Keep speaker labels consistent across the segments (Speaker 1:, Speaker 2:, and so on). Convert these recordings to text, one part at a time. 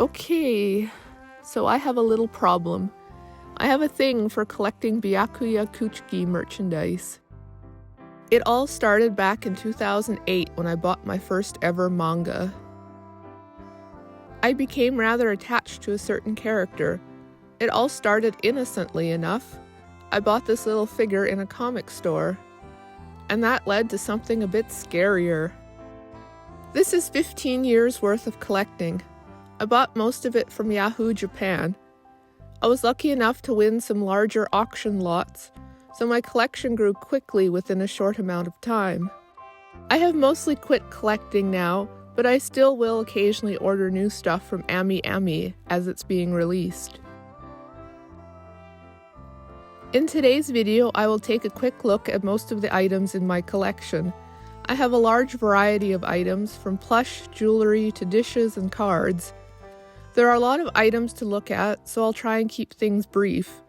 Speaker 1: Okay, so I have a little problem. I have a thing for collecting Byakuya Kuchiki merchandise. It all started back in 2008 when I bought my first ever manga. I became rather attached to a certain character. It all started innocently enough. I bought this little figure in a comic store, and that led to something a bit scarier. This is 15 years worth of collecting. I bought most of it from Yahoo, Japan. I was lucky enough to win some larger auction lots, so my collection grew quickly within a short amount of time. I have mostly quit collecting now, but I still will occasionally order new stuff from Ami Ami as it's being released. In today's video, I will take a quick look at most of the items in my collection. I have a large variety of items, from plush, jewelry, to dishes and cards. There are a lot of items to look at, so I'll try and keep things brief.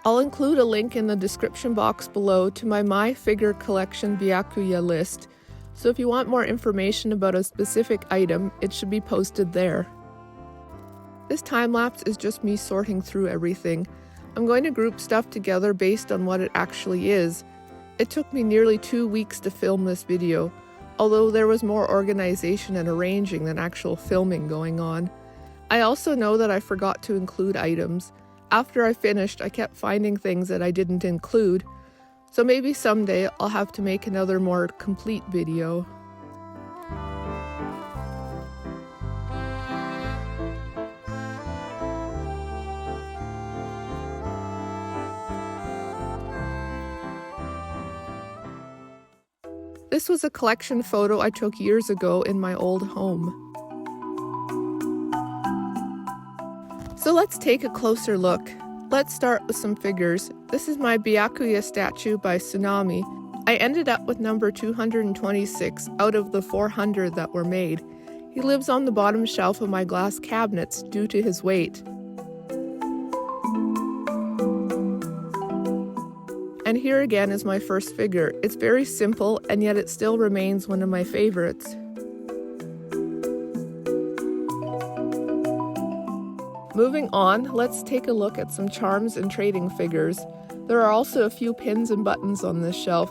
Speaker 1: I'll include a link in the description box below to my Figure Collection Byakuya list, so if you want more information about a specific item, it should be posted there. This time-lapse is just me sorting through everything. I'm going to group stuff together based on what it actually is. It took me nearly 2 weeks to film this video, although there was more organization and arranging than actual filming going on. I also know that I forgot to include items. After I finished, I kept finding things that I didn't include, so maybe someday I'll have to make another more complete video. This was a collection photo I took years ago in my old home. So let's take a closer look. Let's start with some figures. This is my Byakuya statue by Tsunami. I ended up with number 226 out of the 400 that were made. He lives on the bottom shelf of my glass cabinets due to his weight. And here again is my first figure. It's very simple, and yet it still remains one of my favorites. Moving on, let's take a look at some charms and trading figures. There are also a few pins and buttons on this shelf.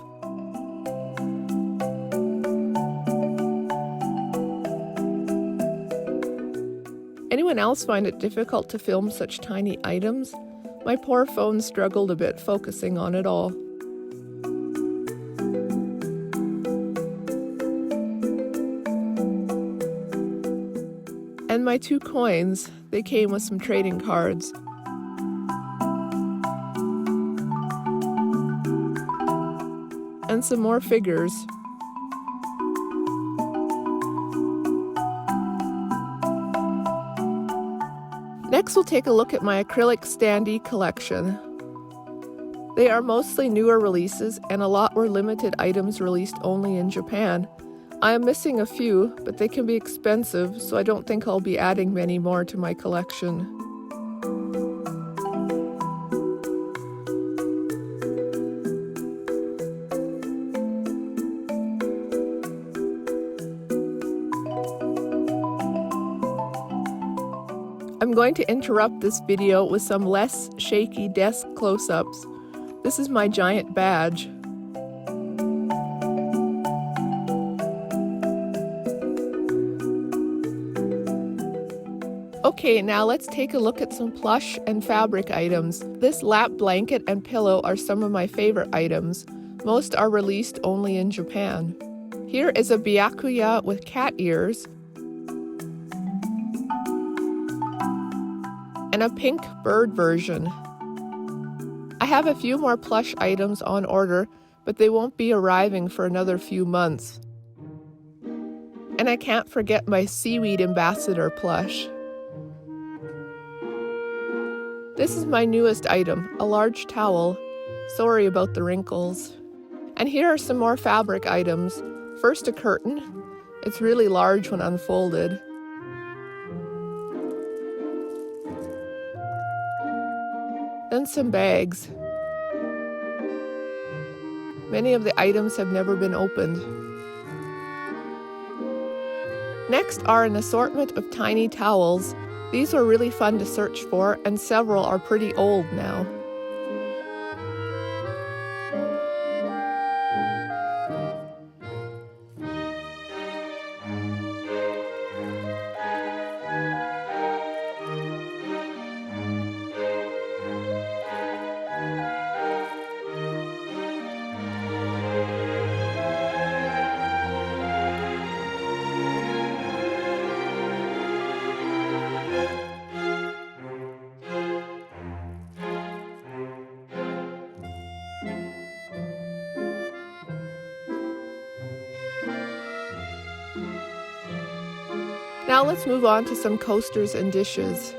Speaker 1: Anyone else find it difficult to film such tiny items? My poor phone struggled a bit focusing on it all. And my 2 coins, they came with some trading cards. And some more figures. Next, we'll take a look at my acrylic standee collection. They are mostly newer releases, and a lot were limited items released only in Japan. I am missing a few, but they can be expensive, so I don't think I'll be adding many more to my collection. I'm going to interrupt this video with some less shaky desk close-ups. This is my giant badge. Okay, now let's take a look at some plush and fabric items. This lap blanket and pillow are some of my favorite items. Most are released only in Japan. Here is a Byakuya with cat ears and a pink bird version. I have a few more plush items on order, but they won't be arriving for another few months. And I can't forget my seaweed ambassador plush. This is my newest item, a large towel. Sorry about the wrinkles. And here are some more fabric items. First, a curtain. It's really large when unfolded. Then some bags. Many of the items have never been opened. Next are an assortment of tiny towels. These were really fun to search for, and several are pretty old now. Now let's move on to some coasters and dishes.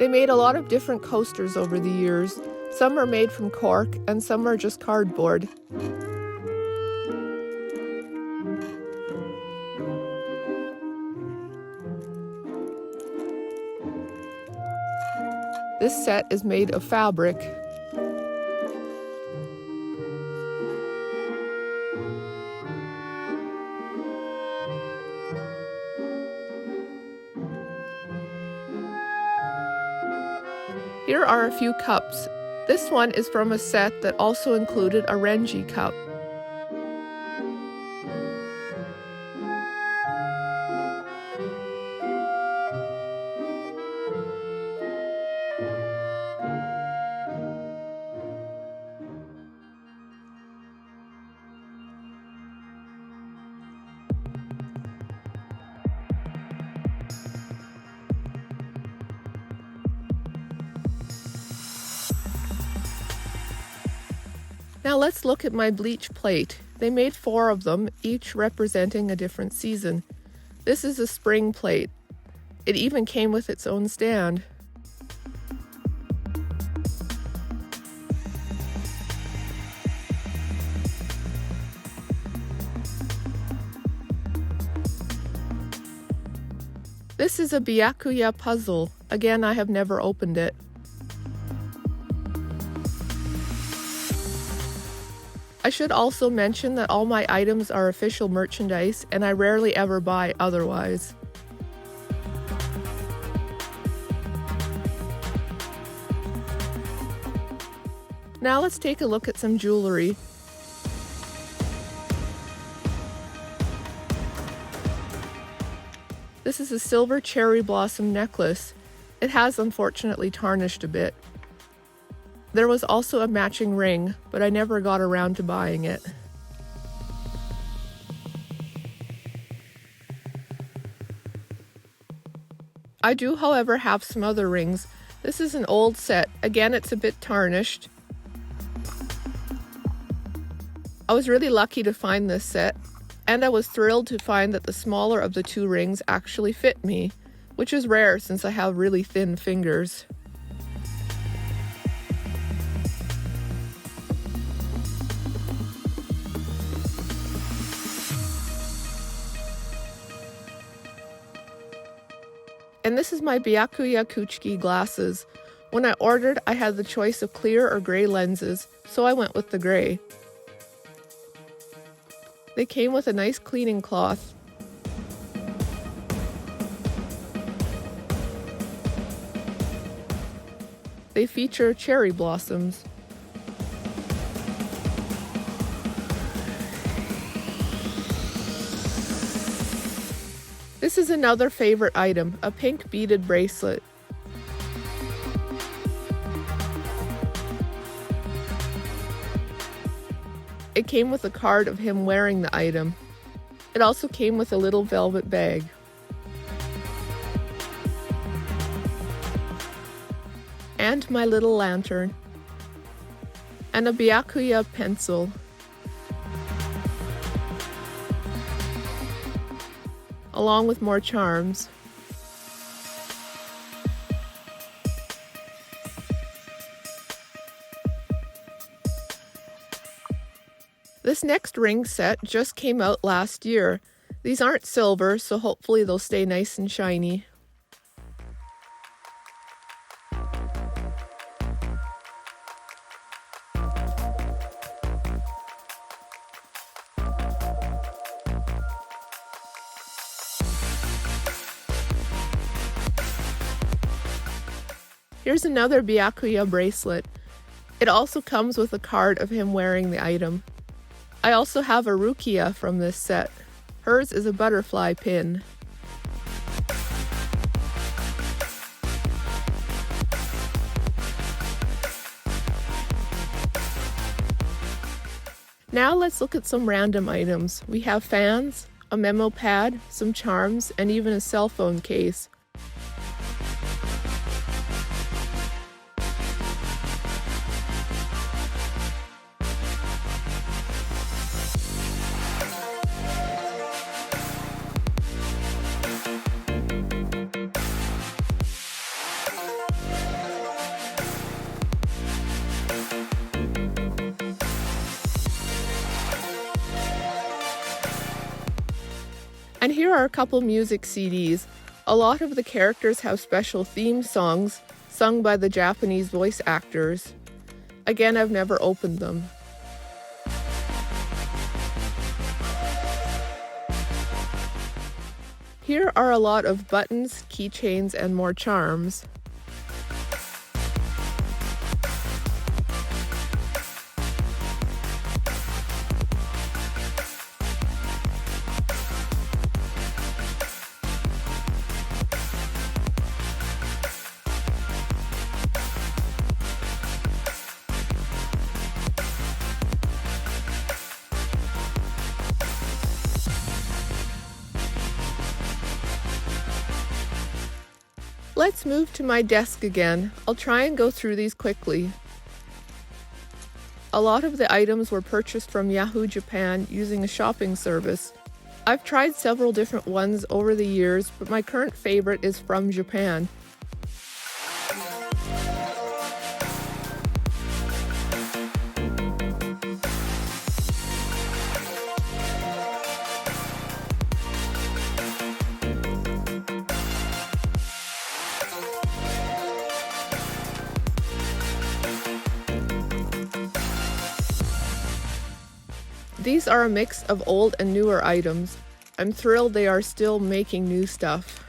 Speaker 1: They made a lot of different coasters over the years. Some are made from cork and some are just cardboard. This set is made of fabric. Here are a few cups. This one is from a set that also included a Renji cup. Now let's look at my Bleach plate. They made 4 of them, each representing a different season. This is a spring plate. It even came with its own stand. This is a Byakuya puzzle. Again, I have never opened it. I should also mention that all my items are official merchandise and I rarely ever buy otherwise. Now let's take a look at some jewelry. This is a silver cherry blossom necklace. It has unfortunately tarnished a bit. There was also a matching ring, but I never got around to buying it. I do, however, have some other rings. This is an old set. Again, it's a bit tarnished. I was really lucky to find this set, and I was thrilled to find that the smaller of the 2 rings actually fit me, which is rare since I have really thin fingers. And this is my Byakuya Kuchiki glasses. When I ordered, I had the choice of clear or gray lenses, so I went with the gray. They came with a nice cleaning cloth. They feature cherry blossoms. This is another favorite item, a pink beaded bracelet. It came with a card of him wearing the item. It also came with a little velvet bag. And my little lantern. And a Byakuya pencil. Along with more charms. This next ring set just came out last year. These aren't silver, so hopefully they'll stay nice and shiny. Here's another Byakuya bracelet. It also comes with a card of him wearing the item. I also have a Rukia from this set. Hers is a butterfly pin. Now let's look at some random items. We have fans, a memo pad, some charms, and even a cell phone case. And here are a couple music CDs. A lot of the characters have special theme songs sung by the Japanese voice actors. Again, I've never opened them. Here are a lot of buttons, keychains, and more charms. Let's move to my desk again. I'll try and go through these quickly. A lot of the items were purchased from Yahoo Japan using a shopping service. I've tried several different ones over the years, but my current favorite is from Japan. These are a mix of old and newer items. I'm thrilled they are still making new stuff.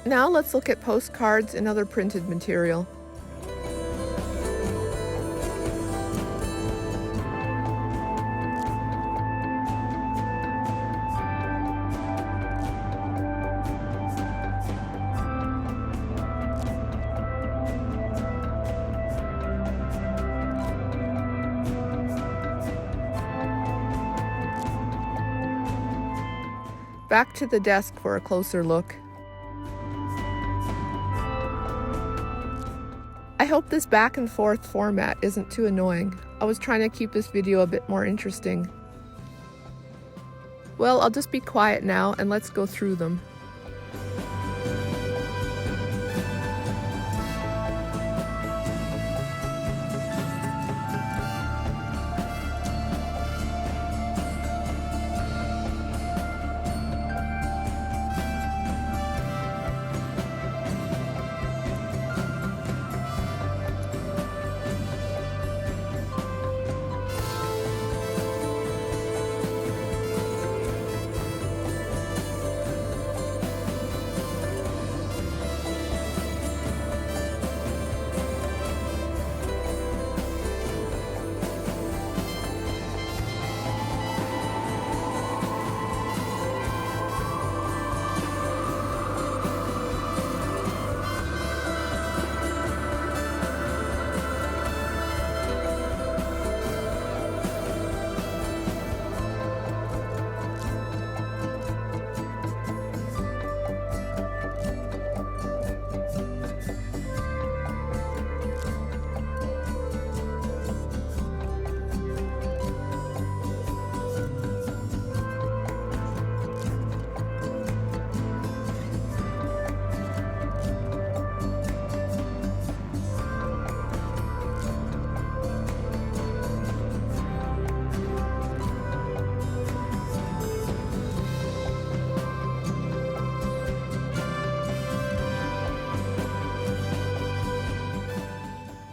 Speaker 1: Now let's look at postcards and other printed material. Back to the desk for a closer look. I hope this back and forth format isn't too annoying. I was trying to keep this video a bit more interesting. Well, I'll just be quiet now and let's go through them.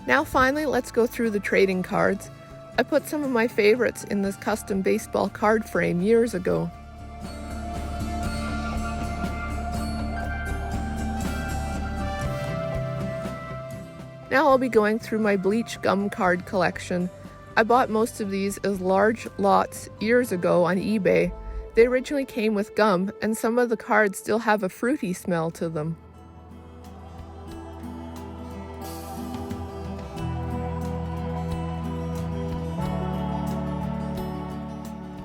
Speaker 1: Now finally, let's go through the trading cards. I put some of my favorites in this custom baseball card frame years ago. Now I'll be going through my Bleach gum card collection. I bought most of these as large lots years ago on eBay. They originally came with gum, and some of the cards still have a fruity smell to them.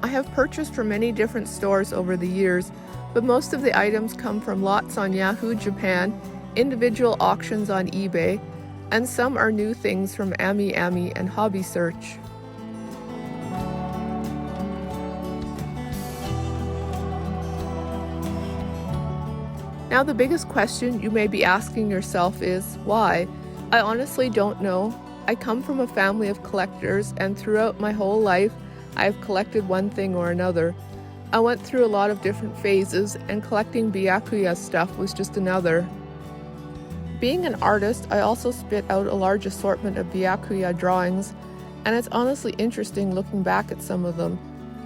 Speaker 1: I have purchased from many different stores over the years, but most of the items come from lots on Yahoo Japan, individual auctions on eBay, and some are new things from Ami and Hobby Search. Now the biggest question you may be asking yourself is, why? I honestly don't know. I come from a family of collectors, and throughout my whole life, I have collected one thing or another. I went through a lot of different phases, and collecting Byakuya stuff was just another. Being an artist, I also spit out a large assortment of Byakuya drawings, and it's honestly interesting looking back at some of them.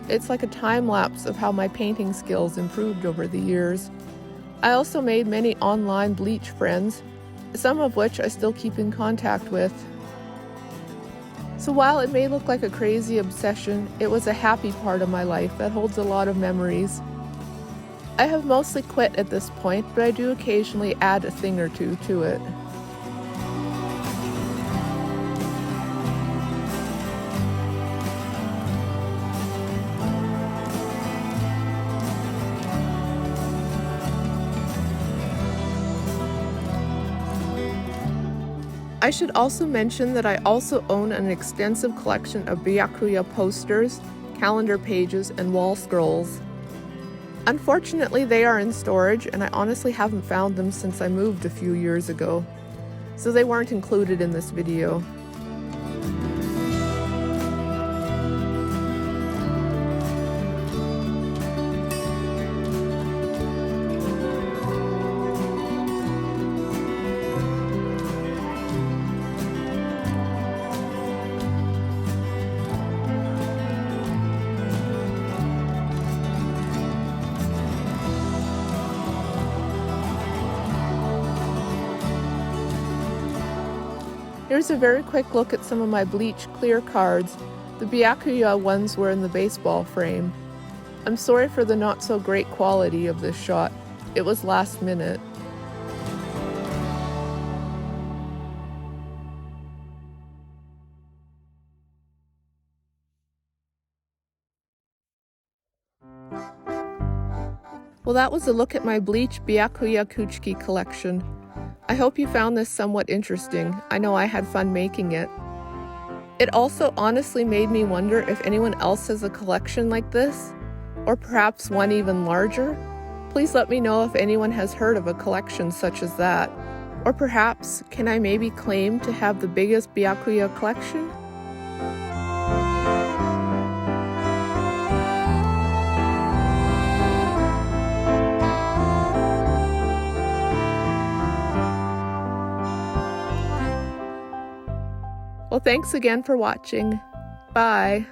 Speaker 1: It's like a time lapse of how my painting skills improved over the years. I also made many online Bleach friends, some of which I still keep in contact with. So while it may look like a crazy obsession, it was a happy part of my life that holds a lot of memories. I have mostly quit at this point, but I do occasionally add a thing or two to it. I should also mention that I also own an extensive collection of Byakuya posters, calendar pages, and wall scrolls. Unfortunately, they are in storage, and I honestly haven't found them since I moved a few years ago, so they weren't included in this video. Here's a very quick look at some of my Bleach clear cards. The Byakuya ones were in the baseball frame. I'm sorry for the not so great quality of this shot. It was last minute. Well, that was a look at my Bleach Byakuya Kuchiki collection. I hope you found this somewhat interesting. I know I had fun making it. It also honestly made me wonder if anyone else has a collection like this, or perhaps one even larger. Please let me know if anyone has heard of a collection such as that. Or perhaps, can I maybe claim to have the biggest Byakuya collection? Well, thanks again for watching. Bye.